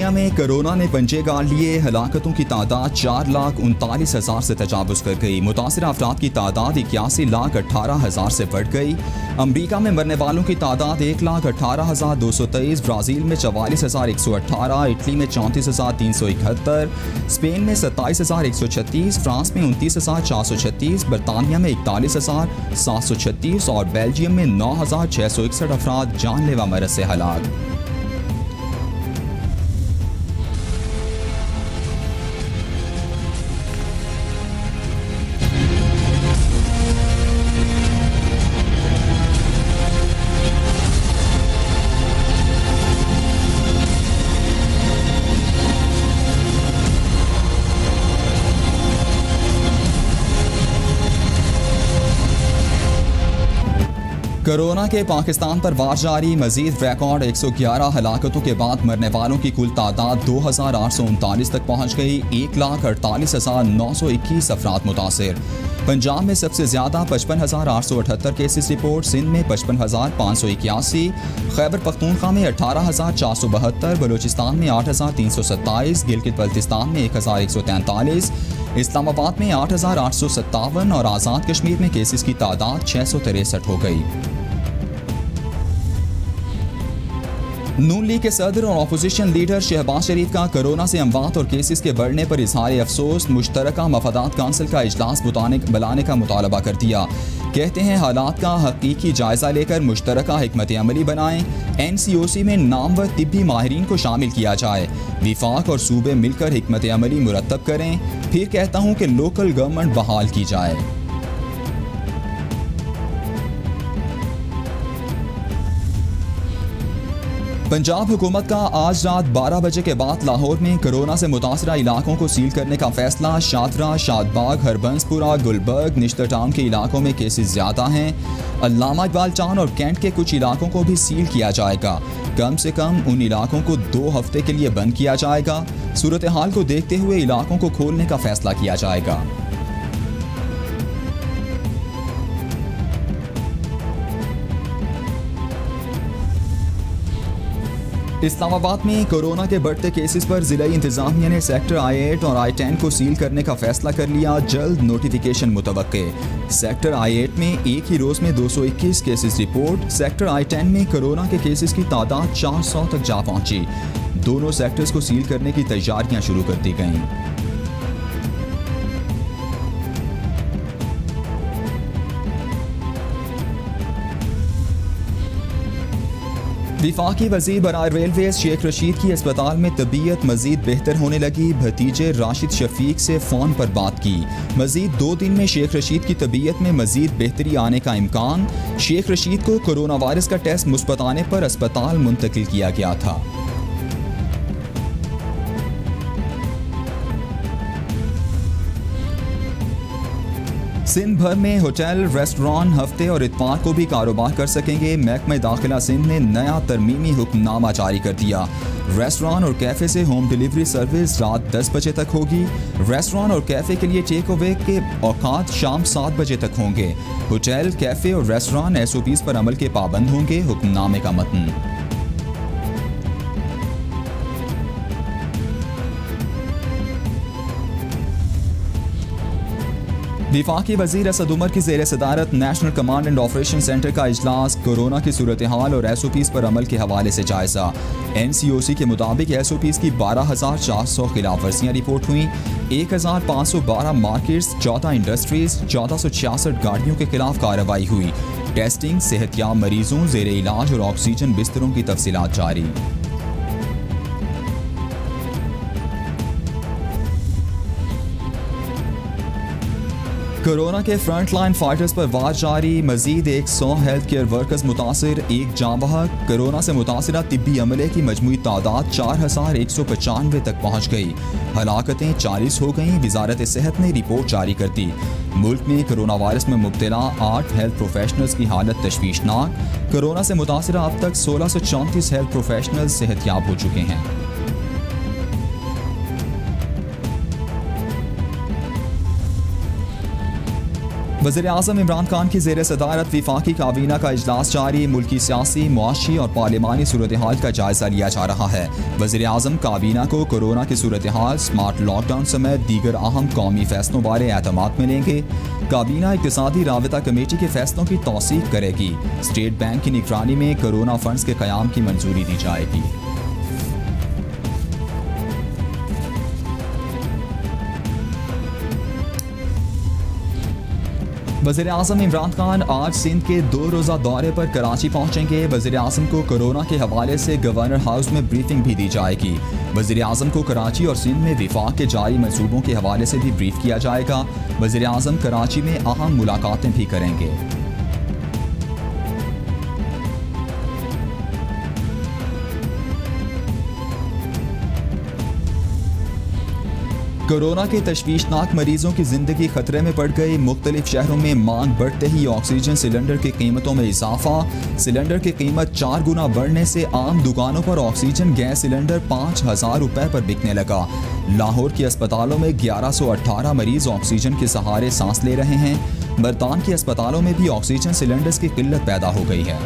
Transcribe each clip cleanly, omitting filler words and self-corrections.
बर्तानिया में कोरोना ने पंजे गाड़ लिए। हलाकतों की तादाद 4,39,000 से तजावुज़ कर गई। मुतासिर अफराद की तादाद 81,18,000 से बढ़ गई। अमरीका में मरने वालों की तादाद 1,18,223, ब्राज़ील में 44,118, इटली में 34,371, स्पेन में 27,136, फ्रांस में 29,436, बर्तानिया में 41,736 और बेल्जियम में 9,661 अफराद जानलेवा मरज से हलाक। कोरोना के पाकिस्तान पर वार जारी। मजीद रिकॉर्ड 111 हलाकतों के बाद मरने वालों की कुल तादाद 2,839 तक पहुँच गई। 1,48,921 अफराद मुतासिर। पंजाब में सबसे ज़्यादा 55,878 केसेस रिपोर्ट, सिंध में 55,581, खैबर पख्तूनख्वा में 18,472, बलूचिस्तान में 8,327, गिलगित बल्तिस्तान में 1,143, इस्लामाबाद में 8,857 और आज़ाद कश्मीर में केसेस की तादाद 663 हो गई। नून लीग के सदर और अपोजिशन लीडर शहबाज शरीफ का कोरोना से अमवात और केसेस के बढ़ने पर इजहार अफसोस। मुश्तरका मफादात काउंसिल का इजलास बुलाने का मुतालबा कर दिया। कहते हैं हालात का हकीकी जायजा लेकर मुश्तरका हिकमत अमली बनाएं। NCOC में नामवर तिब्बी माहिरीन को शामिल किया जाए। विफाक और सूबे मिलकर हिकमत अमली मुरतब करें। फिर कहता हूँ कि लोकल गवर्नमेंट बहाल की जाए। पंजाब हुकूमत का आज रात 12 बजे के बाद लाहौर में कोरोना से मुतासरा इलाकों को सील करने का फैसला। शादरा, शादबाग, हरबंसपुरा, गुलबर्ग, निश्तर टाउन के इलाकों में केसेस ज़्यादा हैं। अल्लामा इकबाल टाउन और कैंट के कुछ इलाकों को भी सील किया जाएगा। कम से कम उन इलाकों को 2 हफ्ते के लिए बंद किया जाएगा। सूरत हाल को देखते हुए इलाकों को खोलने का फैसला किया जाएगा। इस्लामाबाद में कोरोना के बढ़ते केसेस पर जिला इंतजामिया ने सेक्टर I8 और I10 को सील करने का फैसला कर लिया। जल्द नोटिफिकेशन मुतवक्के। सेक्टर I8 में एक ही रोज में 221 केसेस रिपोर्ट। सेक्टर I10 में कोरोना के केसेस की तादाद 400 तक जा पहुंची। दोनों सेक्टर्स को सील करने की तैयारियां शुरू कर दी गईं। विफाकी वज़ीर बराए रेलवेज शेख रशीद की अस्पताल में तबीयत मजीद बेहतर होने लगी। भतीजे राशिद शफीक से फ़ोन पर बात की। मजीद 2 दिन में शेख रशीद की तबीयत में मजीद बेहतरी आने का इम्कान। शेख रशीद को कोरोना वायरस का टेस्ट मुस्बत आने पर अस्पताल मुंतकिल किया गया था। सिंध भर में होटल, रेस्टोरेंट हफ्ते और इतवार को भी कारोबार कर सकेंगे। महकमा दाखिला सिंध ने नया तरमीमी हुक्मनामा जारी कर दिया। रेस्टोरेंट और कैफ़े से होम डिलीवरी सर्विस रात 10 बजे तक होगी। रेस्टोरेंट और कैफ़े के लिए टेक अवे के औकात शाम 7 बजे तक होंगे। होटल, कैफ़े और रेस्टोरेंट SOPs पर अमल के पाबंद होंगे। हुक्मनामे का मतन। विफाकी वज़ीर असद उमर की ज़ेर सदारत national command and operation centre का इजलास। कोरोना की सूरत हाल और SOPs पर अमल के हवाले से जायजा। NCOC के मुताबिक SOPs की 12,400 खिलाफ वर्जियाँ रिपोर्ट हुई। 1,512 मार्केट्स, 14 इंडस्ट्रीज, 1466 गाड़ियों के खिलाफ कार्रवाई हुई। टेस्टिंग, सेहतयाब मरीजों, ज़ेर इलाज और ऑक्सीजन बिस्तरों की तफसीलात जारी। कोरोना के फ्रंट लाइन फाइटर्स पर वार जारी। मजीद 100 हेल्थ केयर वर्कर्स मुतासिर, 1 जाँ बहक। कोरोना से मुतासिरा तिब्बी अमले की मजमूई तादाद 4,195 तक पहुँच गई। हलाकतें 40 हो गईं। वजारत सेहत ने रिपोर्ट जारी कर दी। मुल्क में कोरोना वायरस में मुब्तला 8 हेल्थ प्रोफेशनल्स की हालत तशवीशनाक। कोरोना से मुतासिरा अब तक 1634 हेल्थ प्रोफेशनल सेहतयाब हो चुके हैं। वज़ीर-ए-आज़म इमरान खान की ज़ेर सदारत वफाकी काबीना का इजलास जारी। मुल्की सियासी, मुआशी और पार्लिमानी सूरत हाल का जायजा लिया जा रहा है। वज़ीर-ए-आज़म काबीना को कोरोना की सूरत हाल, स्मार्ट लॉकडाउन समेत दीगर अहम कौमी फैसलों बारे एतमाद मिलेंगे। काबीना इक़्तिसादी राबता कमेटी के फैसलों की तौसीक करेगी। स्टेट बैंक की निगरानी में कोरोना फंड्स के क़याम की मंजूरी दी जाएगी। वज़ीर-ए-आज़म इमरान खान आज सिंध के 2 रोज़ा दौरे पर कराची पहुंचेंगे। वज़ीर-ए-आज़म को कोरोना के हवाले से गवर्नर हाउस में ब्रीफिंग भी दी जाएगी। वज़ीर-ए-आज़म को कराची और सिंध में विफाक के जारी मंसूबों के हवाले से भी ब्रीफ किया जाएगा। वज़ीर-ए-आज़म कराची में अहम मुलाकातें भी करेंगे। कोरोना के तशवीशनाक मरीजों की जिंदगी खतरे में पड़ गई। मुख्तलिफ शहरों में मांग बढ़ते ही ऑक्सीजन सिलेंडर की कीमतों में इजाफा। सिलेंडर की कीमत 4 गुना बढ़ने से आम दुकानों पर ऑक्सीजन गैस सिलेंडर 5,000 रुपए पर बिकने लगा। लाहौर के अस्पतालों में 1118 मरीज ऑक्सीजन के सहारे सांस ले रहे हैं। मुल्तान के अस्पतालों में भी ऑक्सीजन सिलेंडर्स की किल्लत पैदा हो गई है।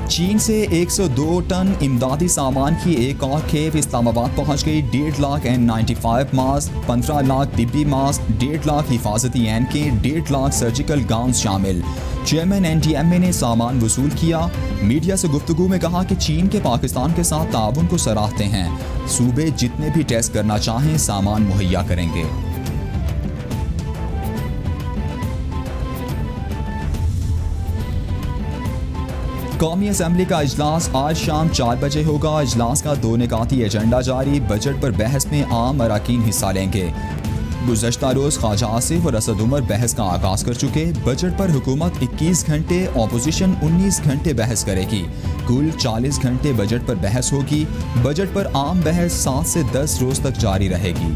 चीन से 102 टन इमदादी सामान की एक और खेप इस्लामाबाद पहुंच गई। 1.5 लाख N95 मास्क, 15 लाख तिब्बी मास्क, 1.5 लाख हिफाजती एनके, 1.5 लाख सर्जिकल गाउन शामिल। चेयरमैन NDMA ने सामान वसूल किया। मीडिया से गुफ्तगू में कहा कि चीन के पाकिस्तान के साथ ताउन को सराहते हैं। सूबे जितने भी टेस्ट करना चाहें सामान मुहैया करेंगे। कौमी असम्बली का इजलास आज शाम 4 बजे होगा। इजलास का 2 निकाती एजेंडा जारी। बजट पर बहस में आम अरकान हिस्सा लेंगे। गुज़श्ता रोज़ ख्वाजा आसिफ और असद उमर बहस का आगाज़ कर चुके। बजट पर हुकूमत 21 घंटे, अपोजिशन 19 घंटे बहस करेगी। कुल 40 घंटे बजट पर बहस होगी। बजट पर आम बहस 7 से 10 रोज़ तक जारी रहेगी।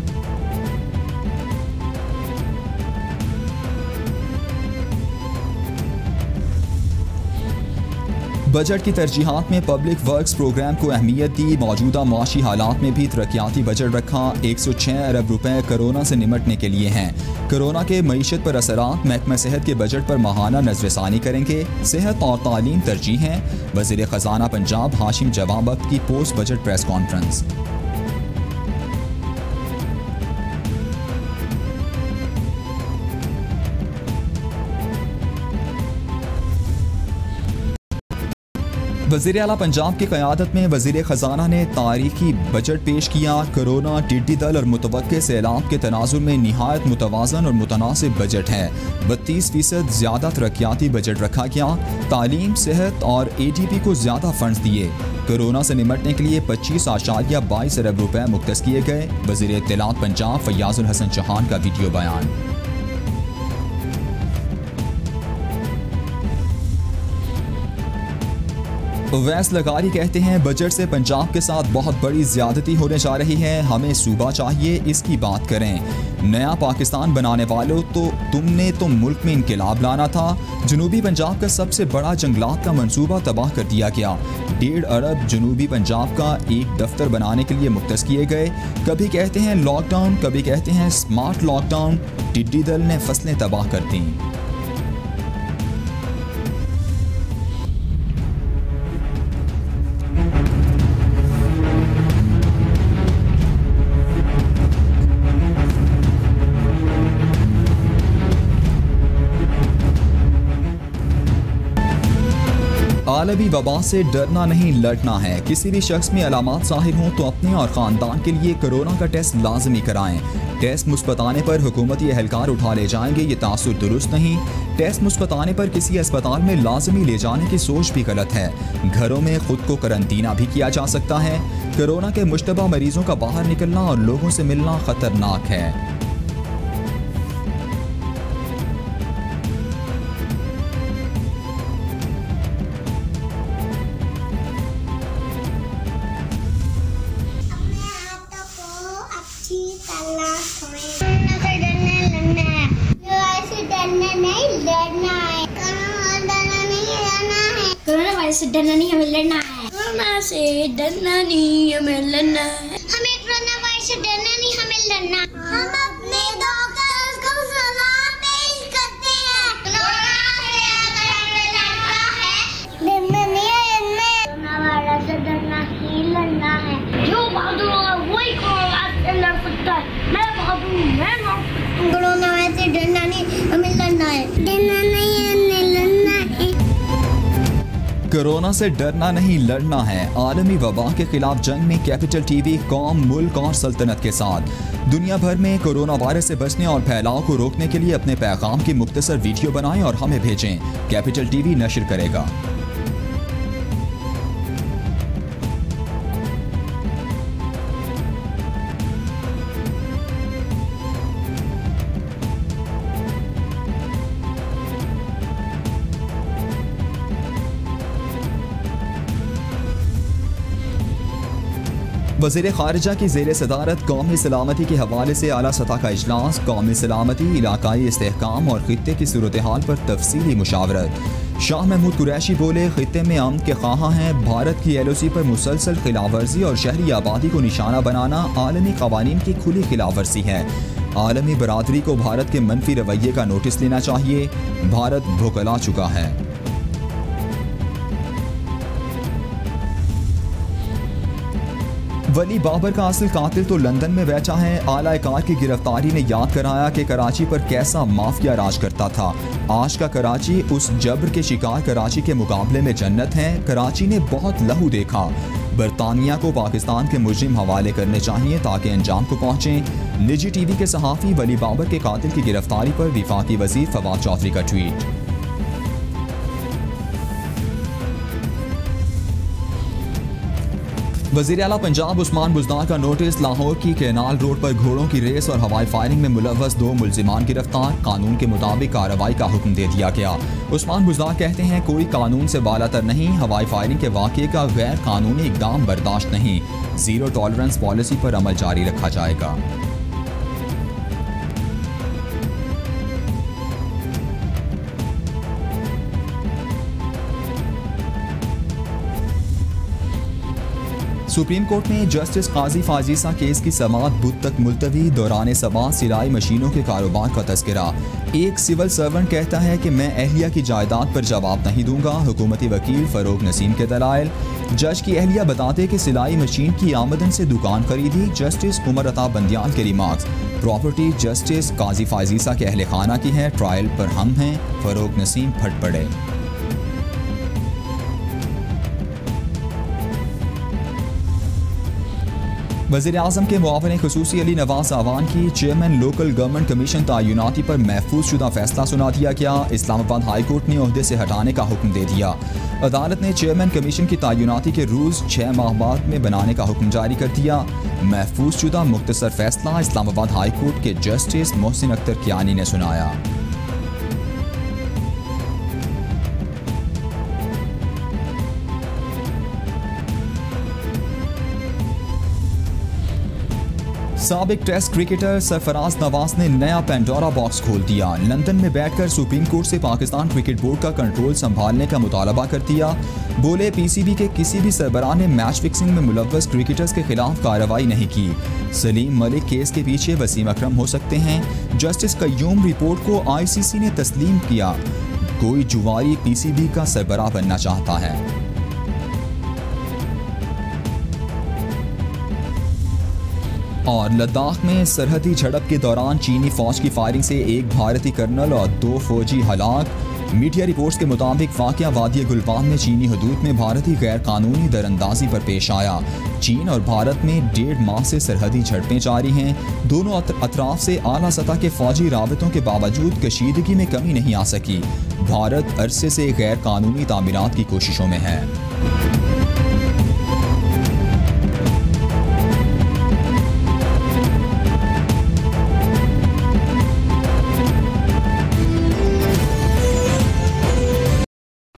बजट की तरजीहात में पब्लिक वर्क्स प्रोग्राम को अहमियत दी। मौजूदा माशी हालात में भी तरक्याती बजट रखा। 106 अरब रुपए कोरोना से निमटने के लिए हैं। कोरोना के मईशत पर असरात महकमा सेहत के बजट पर माहाना नजरसानी करेंगे। सेहत और तालीम तरजीह हैं। वज़ीर ख़जाना पंजाब हाशिम जवां बख्त की पोस्ट बजट प्रेस कॉन्फ्रेंस। वज़ीर आला पंजाब की क़यादत में वज़ीर ख़जाना ने तारीखी बजट पेश किया। कोरोना, टिड्डी दल और मुतवक्के सैलाब के तनाजुर में निहायत मुतवाज़न और मुतनासिब बजट है। 32% ज़्यादा तरक्याती बजट रखा गया। तालीम, सेहत और ADP को ज़्यादा फंड्स दिए। कोरोना से निमटने के लिए 25.22 अरब रुपए मुख्तस किए गए। वज़ीर इत्तलात पंजाब फयाजुल हसन चौहान का वीडियो बयान। उवैस लगारी कहते हैं बजट से पंजाब के साथ बहुत बड़ी ज्यादती होने जा रही है। हमें सूबा चाहिए, इसकी बात करें। नया पाकिस्तान बनाने वालों तो तुमने तो मुल्क में इनकलाब लाना था। जनूबी पंजाब का सबसे बड़ा जंगलात का मंसूबा तबाह कर दिया गया। 1.5 अरब जनूबी पंजाब का एक दफ्तर बनाने के लिए मुख्तस किए गए। कभी कहते हैं लॉकडाउन, कभी कहते हैं स्मार्ट लॉकडाउन। टिड्डी दल ने फसलें तबाह कर दी। आलमी वबा से डरना नहीं, लड़ना है। किसी भी शख्स में अलामात ज़ाहिर हों तो अपने और ख़ानदान के लिए कोरोना का टेस्ट लाजमी कराएं। टेस्ट मुस्बत आने पर हुकूमती एहलकार उठा ले जाएंगे, ये तासुर दुरुस्त नहीं। टेस्ट मुस्बत आने पर किसी अस्पताल में लाजमी ले जाने की सोच भी गलत है। घरों में खुद को करंतना भी किया जा सकता है। कोरोना के मुश्तबा मरीजों का बाहर निकलना और लोगों से मिलना खतरनाक है। कोरोना वायरस से डरना नहीं, हमें लड़ना है। कोरोना से डरना नहीं, हमें लड़ना है। हमें कोरोना वायरस से डरना नहीं, हमें लड़ना। हम अपने डॉक्टर्स को सलाह पेश करते हैं। कोरोना से अगर हमें लड़ना है, डरना नहीं है, कोरोना वायरस से डरना ही लड़ना है। जो बहादुर होगा वही कोरोना से लड़ सकता है। मैं बहादुर हूँ, मैं लड़ सकता हूँ। कोरोना वायरस से डरना नहीं, हमें लड़ना है। डरना नहीं है, हमें लड़ना है। कोरोना से डरना नहीं लड़ना है। आलमी वबा के खिलाफ जंग में कैपिटल टीवी कौम, मुल्क और सल्तनत के साथ। दुनिया भर में कोरोना वायरस से बचने और फैलाव को रोकने के लिए अपने पैगाम की मुख्तसर वीडियो बनाएं और हमें भेजें। कैपिटल टीवी नशर करेगा। वज़ीर ख़ारिजा की ज़ेर सदारत कौमी सलामती के हवाले से आला सतह का इजलास। कौमी सलामती, इलाकाई इस्तेहकाम और खित्ते की सूरत हाल पर तफसीली मुशावरत। शाह महमूद कुरैशी बोले, खित्ते में अमन के ख्वाहां हैं। भारत की LOC पर मुसलसल खिलाफवर्जी और शहरी आबादी को निशाना बनाना आलमी कवानीन की खुली खिलाफवर्जी है। आलमी बरादरी को भारत के मनफी रवैये का नोटिस लेना चाहिए। भारत भुखला चुका है। वली बाबर का असल कातिल तो लंदन में बैठा है। आला कार की गिरफ्तारी ने याद कराया कि कराची पर कैसा माफिया राज करता था। आज का कराची उस जबर के शिकार कराची के मुकाबले में जन्नत है। कराची ने बहुत लहू देखा। बरतानिया को पाकिस्तान के मुजरिम हवाले करने चाहिए ताकि अंजाम को पहुंचे। निजी टीवी के सहाफ़ी वली बाबर के कातिल की गिरफ्तारी पर वफाकी वजीर फवाद चौधरी का ट्वीट। वज़ीर आला पंजाब उस्मान बुज़दार का नोटिस। लाहौर की कैनाल रोड पर घोड़ों की रेस और हवाई फायरिंग में मुलव्वस 2 मुल्जिमान गिरफ्तार। कानून के मुताबिक कार्रवाई का हुक्म दे दिया गया। उस्मान बुज़दार कहते हैं, कोई कानून से बालातर नहीं। हवाई फायरिंग के वाक़े का गैर कानूनी इक़दाम बर्दाश्त नहीं। ज़ीरो टॉलरेंस पॉलिसी पर अमल जारी रखा जाएगा। सुप्रीम कोर्ट ने जस्टिस काजी फाजीसा केस की समाअत बुध तक मुलतवी। दौरान समाअत सिलाई मशीनों के कारोबार का तस्करा। एक सिविल सर्वेंट कहता है कि मैं अहलिया की जायदाद पर जवाब नहीं दूंगा। हुकूमती वकील फरोग नसीम के दलाइल। जज की अहलिया बताते कि सिलाई मशीन की आमदन से दुकान खरीदी। जस्टिस उमर अता बंदियाल के रिमार्क्स। प्रॉपर्टी जस्टिस काजी फाजीसा के अहले खाना की है। ट्रायल पर हम हैं। फरोग नसीम फट पड़े। वज़ीर आज़म के मुआविन ख़ुसूसी अली नवाज़ आवान की चेयरमैन लोकल गवर्नमेंट कमीशन तयनाती पर महफूज शुदा फैसला सुना दिया गया। इस्लामाबाद हाई कोर्ट ने ओहदे से हटाने का हुक्म दे दिया। अदालत ने चेयरमैन कमीशन की तयनाती के रूल्स 6 माह बाद में बनाने का हुक्म जारी कर दिया। महफूज शुदा मुख्तसर फैसला इस्लामाबाद हाई कोर्ट के जस्टिस मोहसिन अख्तर कियानी ने सुनाया। साबिक टेस्ट क्रिकेटर सरफराज नवाज ने नया पेंडोरा बॉक्स खोल दिया। लंदन में बैठकर सुप्रीम कोर्ट से पाकिस्तान क्रिकेट बोर्ड का कंट्रोल संभालने का मुतालबा कर दिया। बोले, PCB के किसी भी सरबराह ने मैच फिक्सिंग में मुलव्वस क्रिकेटर्स के खिलाफ कार्रवाई नहीं की। सलीम मलिक केस के पीछे वसीम अकरम हो सकते हैं। जस्टिस कय्यूम रिपोर्ट को ICC ने तस्लीम किया। कोई जुवारी PCB का सरबराह बनना चाहता है। और लद्दाख में सरहदी झड़प के दौरान चीनी फौज की फायरिंग से 1 भारतीय कर्नल और 2 फौजी हलाक। मीडिया रिपोर्ट्स के मुताबिक वाक़या वादी गुलबान में चीनी हदूद में भारतीय गैर कानूनी दरअंदाजी पर पेश आया। चीन और भारत में 1.5 माह से सरहदी झड़पें जारी हैं। दोनों अतराफ से आला सतह के फौजी राबतों के बावजूद कशीदगी में कमी नहीं आ सकी। भारत अरसे से गैर कानूनी तामीरात की कोशिशों में है।